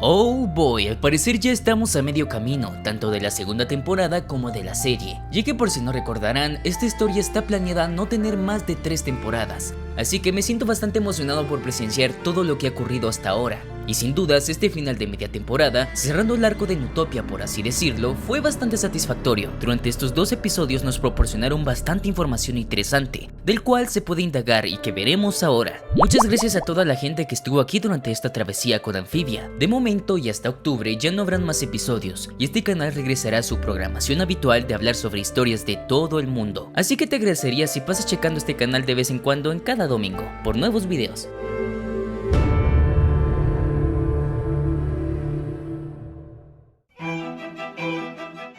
Oh boy, al parecer ya estamos a medio camino, tanto de la segunda temporada como de la serie, ya que por si no recordarán, esta historia está planeada no tener más de 3 temporadas, así que me siento bastante emocionado por presenciar todo lo que ha ocurrido hasta ahora. Y sin dudas, este final de media temporada, cerrando el arco de Nutopia por así decirlo, fue bastante satisfactorio. Durante estos 2 episodios nos proporcionaron bastante información interesante, del cual se puede indagar y que veremos ahora. Muchas gracias a toda la gente que estuvo aquí durante esta travesía con Amphibia. De momento y hasta octubre ya no habrán más episodios, y este canal regresará a su programación habitual de hablar sobre historias de todo el mundo. Así que te agradecería si pasas checando este canal de vez en cuando en cada domingo, por nuevos videos.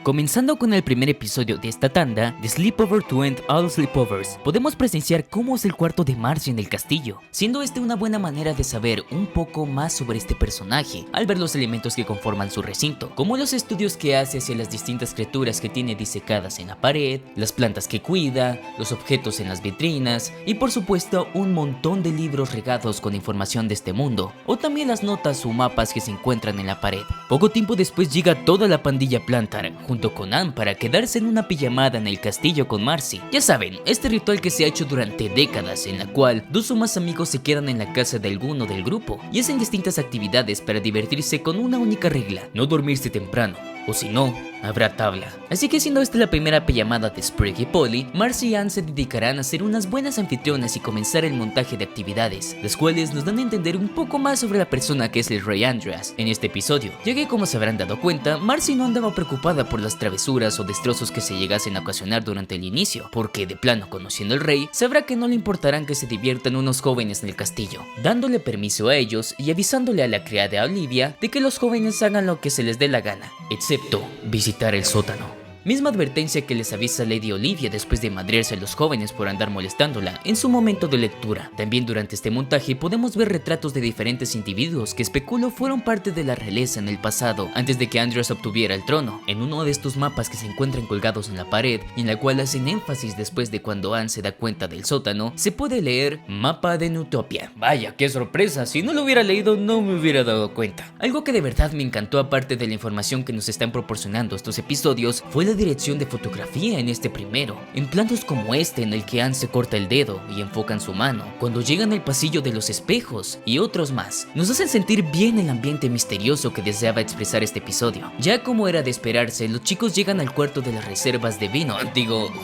Comenzando con el primer episodio de esta tanda, The Sleepover to End All Sleepovers, podemos presenciar cómo es el cuarto de Marcy en el castillo, siendo este una buena manera de saber un poco más sobre este personaje, al ver los elementos que conforman su recinto, como los estudios que hace hacia las distintas criaturas que tiene disecadas en la pared, las plantas que cuida, los objetos en las vitrinas, y por supuesto un montón de libros regados con información de este mundo, o también las notas o mapas que se encuentran en la pared. Poco tiempo después llega toda la pandilla Plantar, junto con Anne para quedarse en una pijamada en el castillo con Marcy. Ya saben, este ritual que se ha hecho durante décadas en la cual 2 o más amigos se quedan en la casa de alguno del grupo y hacen distintas actividades para divertirse con una única regla: no dormirse temprano, o si no, habrá tabla. Así que siendo esta la primera pijamada de Sprig y Polly, Marcy y Anne se dedicarán a ser unas buenas anfitrionas y comenzar el montaje de actividades, las cuales nos dan a entender un poco más sobre la persona que es el Rey Andreas en este episodio, ya que como se habrán dado cuenta, Marcy no andaba preocupada por las travesuras o destrozos que se llegasen a ocasionar durante el inicio, porque de plano conociendo al rey, sabrá que no le importarán que se diviertan unos jóvenes en el castillo, dándole permiso a ellos y avisándole a la criada Olivia de que los jóvenes hagan lo que se les dé la gana, excepto visitar el sótano. Misma advertencia que les avisa Lady Olivia después de madrearse a los jóvenes por andar molestándola en su momento de lectura. También durante este montaje podemos ver retratos de diferentes individuos que especulo fueron parte de la realeza en el pasado, antes de que Andreas obtuviera el trono. En uno de estos mapas que se encuentran colgados en la pared, y en la cual hacen énfasis después de cuando Anne se da cuenta del sótano, se puede leer Mapa de Nutopia. Vaya, qué sorpresa, si no lo hubiera leído no me hubiera dado cuenta. Algo que de verdad me encantó, aparte de la información que nos están proporcionando estos episodios, fue la dirección de fotografía en este primero, en planos como este en el que Anne se corta el dedo y enfocan su mano, cuando llegan al pasillo de los espejos y otros más. Nos hacen sentir bien el ambiente misterioso que deseaba expresar este episodio. Ya como era de esperarse, los chicos llegan al cuarto de las reservas de vino,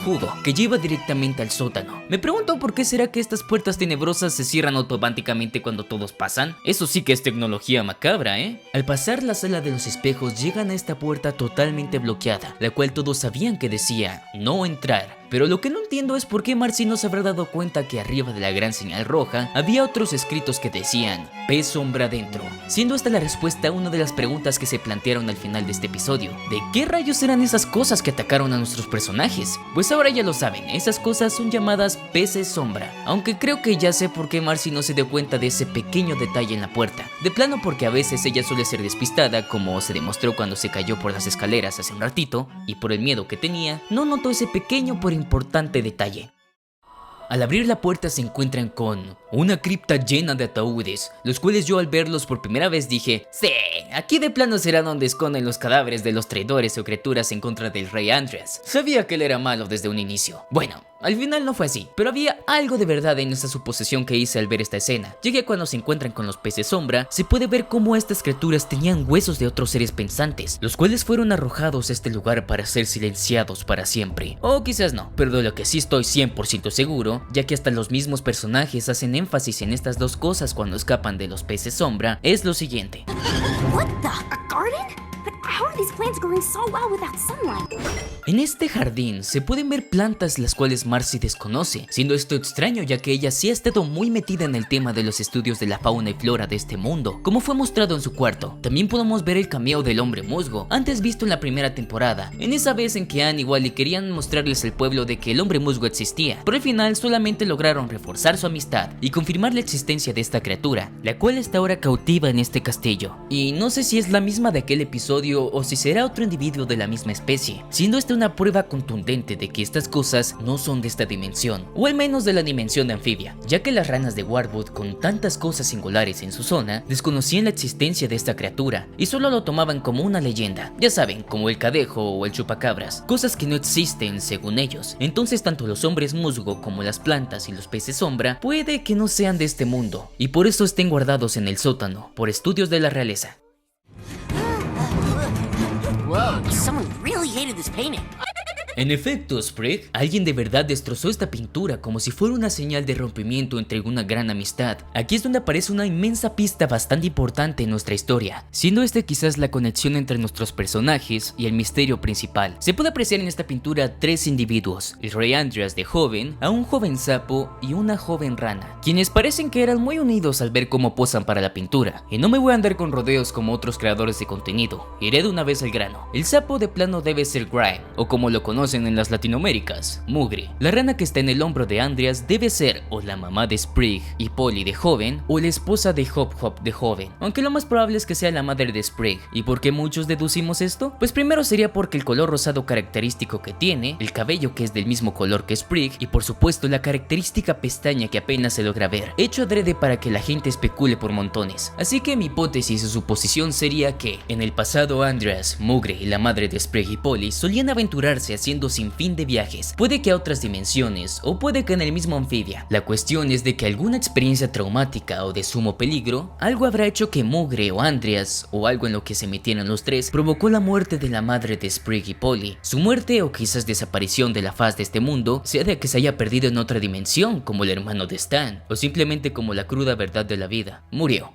jugo, que lleva directamente al sótano. Me pregunto por qué será que estas puertas tenebrosas se cierran automáticamente cuando todos pasan. Eso sí que es tecnología macabra, ¿eh? Al pasar la sala de los espejos llegan a esta puerta totalmente bloqueada, la cual todos sabían que decía no entrar. Pero lo que no entiendo es por qué Marcy no se habrá dado cuenta que arriba de la gran señal roja había otros escritos que decían pez sombra dentro, siendo esta la respuesta a una de las preguntas que se plantearon al final de este episodio: ¿de qué rayos eran esas cosas que atacaron a nuestros personajes? Pues ahora ya lo saben, esas cosas son llamadas peces sombra, aunque creo que ya sé por qué Marcy no se dio cuenta de ese pequeño detalle en la puerta, de plano porque a veces ella suele ser despistada, como se demostró cuando se cayó por las escaleras hace un ratito, y por el miedo que tenía, no notó ese pequeño pero importante detalle. Al abrir la puerta se encuentran con una cripta llena de ataúdes, los cuales yo al verlos por primera vez dije: sí, aquí de plano será donde esconden los cadáveres de los traidores o criaturas en contra del rey Andreas. Sabía que él era malo desde un inicio. Bueno, al final no fue así, pero había algo de verdad en esa suposición que hice al ver esta escena, ya que cuando se encuentran con los peces sombra, se puede ver cómo estas criaturas tenían huesos de otros seres pensantes, los cuales fueron arrojados a este lugar para ser silenciados para siempre. O quizás no, pero de lo que sí estoy 100% seguro, ya que hasta los mismos personajes hacen énfasis en estas dos cosas cuando escapan de los peces sombra, es lo siguiente. What the? A garden? But how are these plants growing so well without sunlight? En este jardín se pueden ver plantas las cuales Marcy desconoce, siendo esto extraño ya que ella sí ha estado muy metida en el tema de los estudios de la fauna y flora de este mundo, como fue mostrado en su cuarto. También podemos ver el cameo del hombre musgo, antes visto en la primera temporada, en esa vez en que Anne igual y querían mostrarles al pueblo de que el hombre musgo existía, pero al final solamente lograron reforzar su amistad y confirmar la existencia de esta criatura, la cual está ahora cautiva en este castillo. Y no sé si es la misma de aquel episodio anfibio o si será otro individuo de la misma especie, siendo esta una prueba contundente de que estas cosas no son de esta dimensión, o al menos de la dimensión de Anfibia, ya que las ranas de Wardwood, con tantas cosas singulares en su zona, desconocían la existencia de esta criatura y solo lo tomaban como una leyenda, ya saben, como el cadejo o el chupacabras, cosas que no existen según ellos. Entonces tanto los hombres musgo como las plantas y los peces sombra puede que no sean de este mundo, y por eso estén guardados en el sótano, por estudios de la realeza. Whoa, someone really hated this painting. En efecto, Sprague, alguien de verdad destrozó esta pintura como si fuera una señal de rompimiento entre una gran amistad. Aquí es donde aparece una inmensa pista bastante importante en nuestra historia, siendo esta quizás la conexión entre nuestros personajes y el misterio principal. Se puede apreciar en esta pintura tres individuos, el Rey Andreas de joven, a un joven sapo y una joven rana, quienes parecen que eran muy unidos al ver cómo posan para la pintura. Y no me voy a andar con rodeos como otros creadores de contenido, iré de una vez al grano. El sapo de plano debe ser Grime, o como lo conocen en las Latinoaméricas, Mugre. La rana que está en el hombro de Andreas debe ser o la mamá de Sprague y Polly de joven, o la esposa de Hop Hop de joven, aunque lo más probable es que sea la madre de Sprague. ¿Y por qué muchos deducimos esto? Pues primero sería porque el color rosado característico que tiene, el cabello que es del mismo color que Sprague, y por supuesto la característica pestaña que apenas se logra ver, hecho adrede para que la gente especule por montones. Así que mi hipótesis o suposición sería que en el pasado Andreas, Mugre y la madre de Sprague y Polly solían aventurarse haciendo sin fin de viajes, puede que a otras dimensiones o puede que en el mismo Anfibia. La cuestión es de que alguna experiencia traumática o de sumo peligro, algo habrá hecho que Mugre o Andreas o algo en lo que se metieron los tres provocó la muerte de la madre de Sprague y Polly. Su muerte o quizás desaparición de la faz de este mundo sea de que se haya perdido en otra dimensión como el hermano de Stan o simplemente como la cruda verdad de la vida, murió.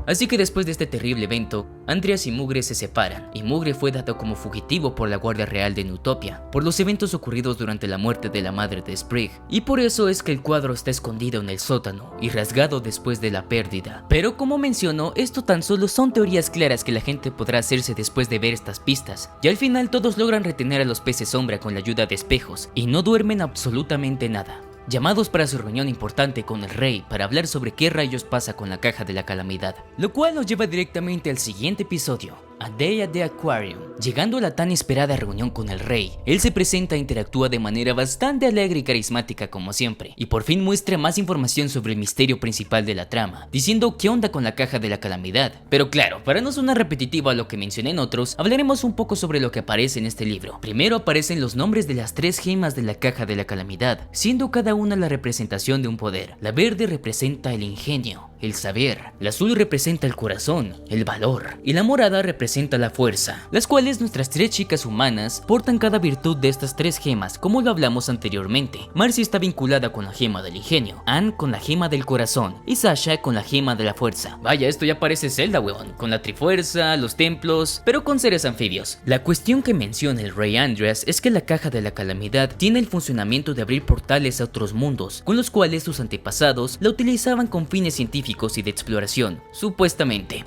Así que después de este terrible evento, Andreas y Mugre se separan, y Mugre fue dado como fugitivo por la Guardia Real de Newtopia, por los eventos ocurridos durante la muerte de la madre de Sprague, y por eso es que el cuadro está escondido en el sótano, y rasgado después de la pérdida. Pero como menciono, esto tan solo son teorías claras que la gente podrá hacerse después de ver estas pistas, y al final todos logran retener a los peces sombra con la ayuda de espejos, y no duermen absolutamente nada. Llamados para su reunión importante con el rey para hablar sobre qué rayos pasa con la caja de la calamidad, lo cual nos lleva directamente al siguiente episodio, A Day at the Aquarium. Llegando a la tan esperada reunión con el rey, él se presenta e interactúa de manera bastante alegre y carismática como siempre, y por fin muestra más información sobre el misterio principal de la trama, diciendo qué onda con la caja de la calamidad. Pero claro, para no sonar repetitivo a lo que mencioné en otros, hablaremos un poco sobre lo que aparece en este libro. Primero aparecen los nombres de las tres gemas de la caja de la calamidad, siendo cada una la representación de un poder. La verde representa el ingenio, el saber, la azul representa el corazón, el valor, y la morada representa la fuerza, las cuales nuestras tres chicas humanas portan cada virtud de estas tres gemas, como lo hablamos anteriormente. Marcy está vinculada con la gema del ingenio, Anne con la gema del corazón y Sasha con la gema de la fuerza. Vaya, esto ya parece Zelda, weón, con la trifuerza, los templos, pero con seres anfibios. La cuestión que menciona el rey Andreas es que la caja de la calamidad tiene el funcionamiento de abrir portales a otros mundos, con los cuales sus antepasados la utilizaban con fines científicos y de exploración, supuestamente.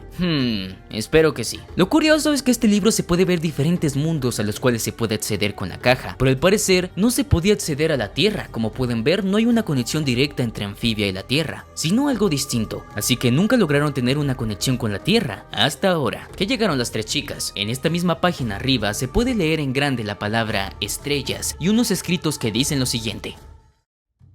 Espero que sí. Lo curioso es que este libro se puede ver diferentes mundos a los cuales se puede acceder con la caja, pero al parecer no se podía acceder a la Tierra. Como pueden ver, no hay una conexión directa entre Anfibia y la Tierra, sino algo distinto, así que nunca lograron tener una conexión con la Tierra, hasta ahora que llegaron las tres chicas. En esta misma página arriba se puede leer en grande la palabra estrellas y unos escritos que dicen lo siguiente: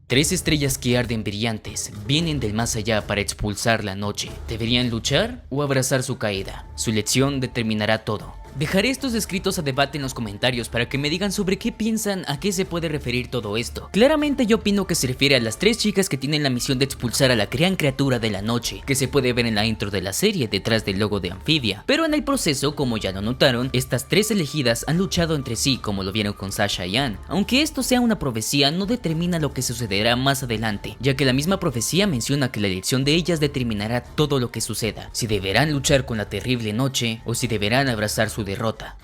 tres estrellas que arden brillantes vienen del más allá para expulsar la noche. ¿Deberían luchar o abrazar su caída? Su lección determinará todo. Dejaré estos escritos a debate en los comentarios para que me digan sobre qué piensan, a qué se puede referir todo esto. Claramente yo opino que se refiere a las tres chicas que tienen la misión de expulsar a la gran criatura de la noche, que se puede ver en la intro de la serie detrás del logo de Anfibia. Pero en el proceso, como ya lo notaron, estas tres elegidas han luchado entre sí, como lo vieron con Sasha y Anne. Aunque esto sea una profecía, no determina lo que sucederá más adelante, ya que la misma profecía menciona que la elección de ellas determinará todo lo que suceda, si deberán luchar con la terrible noche o si deberán abrazar su derrota.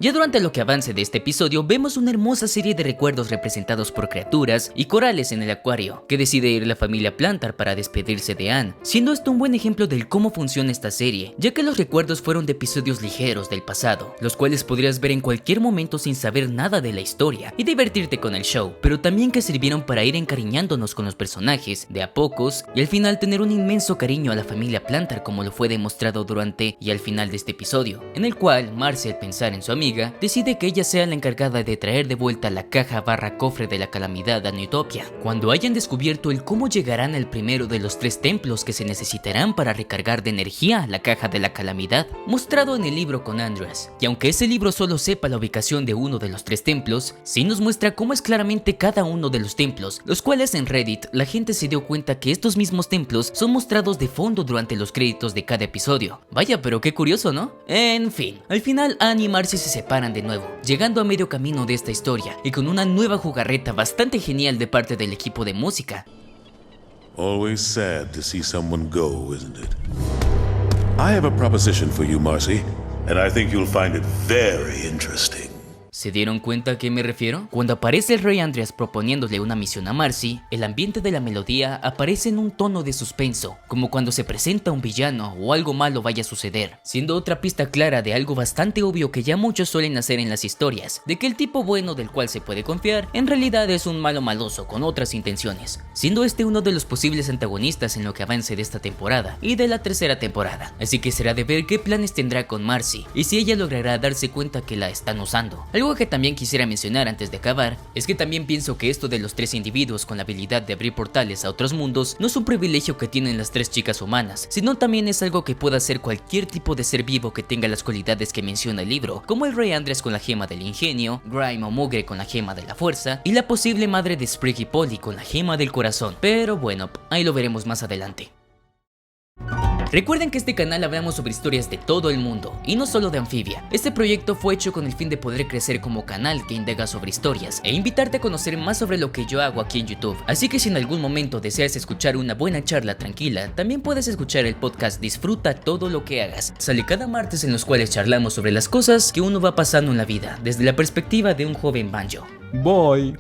Ya durante lo que avance de este episodio vemos una hermosa serie de recuerdos representados por criaturas y corales en el acuario, que decide ir la familia Plantar para despedirse de Anne, siendo esto un buen ejemplo del cómo funciona esta serie, ya que los recuerdos fueron de episodios ligeros del pasado, los cuales podrías ver en cualquier momento sin saber nada de la historia y divertirte con el show, pero también que sirvieron para ir encariñándonos con los personajes de a pocos y al final tener un inmenso cariño a la familia Plantar, como lo fue demostrado durante y al final de este episodio, en el cual Marcy, al pensar en su amiga, decide que ella sea la encargada de traer de vuelta la caja / cofre de la calamidad a Newtopia, cuando hayan descubierto el cómo llegarán al primero de los 3 templos que se necesitarán para recargar de energía la caja de la calamidad, mostrado en el libro con Andreas. Y aunque ese libro solo sepa la ubicación de uno de los 3 templos, sí nos muestra cómo es claramente cada uno de los templos, los cuales en Reddit la gente se dio cuenta que estos mismos templos son mostrados de fondo durante los créditos de cada episodio. Vaya, pero qué curioso, ¿no? En fin, al final Anne y Marcy se separan de nuevo, llegando a medio camino de esta historia y con una nueva jugarreta bastante genial de parte del equipo de música. Always sad to see someone go, isn't it? I have a proposition for you, Marcy, and I think you'll find it very interesting. ¿Se dieron cuenta a qué me refiero? Cuando aparece el rey Andreas proponiéndole una misión a Marcy, el ambiente de la melodía aparece en un tono de suspenso, como cuando se presenta un villano o algo malo vaya a suceder, siendo otra pista clara de algo bastante obvio que ya muchos suelen hacer en las historias, de que el tipo bueno del cual se puede confiar en realidad es un malo maloso con otras intenciones, siendo este uno de los posibles antagonistas en lo que avance de esta temporada y de la tercera temporada. Así que será de ver qué planes tendrá con Marcy y si ella logrará darse cuenta que la están usando. Algo que también quisiera mencionar antes de acabar es que también pienso que esto de los 3 individuos con la habilidad de abrir portales a otros mundos no es un privilegio que tienen las 3 chicas humanas, sino también es algo que puede hacer cualquier tipo de ser vivo que tenga las cualidades que menciona el libro, como el rey Andreas con la gema del ingenio, Grime o Mugre con la gema de la fuerza y la posible madre de Sprig y Polly con la gema del corazón. Pero bueno, ahí lo veremos más adelante. Recuerden que en este canal hablamos sobre historias de todo el mundo, y no solo de Amphibia. Este proyecto fue hecho con el fin de poder crecer como canal que indaga sobre historias, e invitarte a conocer más sobre lo que yo hago aquí en YouTube. Así que si en algún momento deseas escuchar una buena charla tranquila, también puedes escuchar el podcast Disfruta todo lo que hagas. Sale cada martes, en los cuales charlamos sobre las cosas que uno va pasando en la vida, desde la perspectiva de un joven banjo. Bye.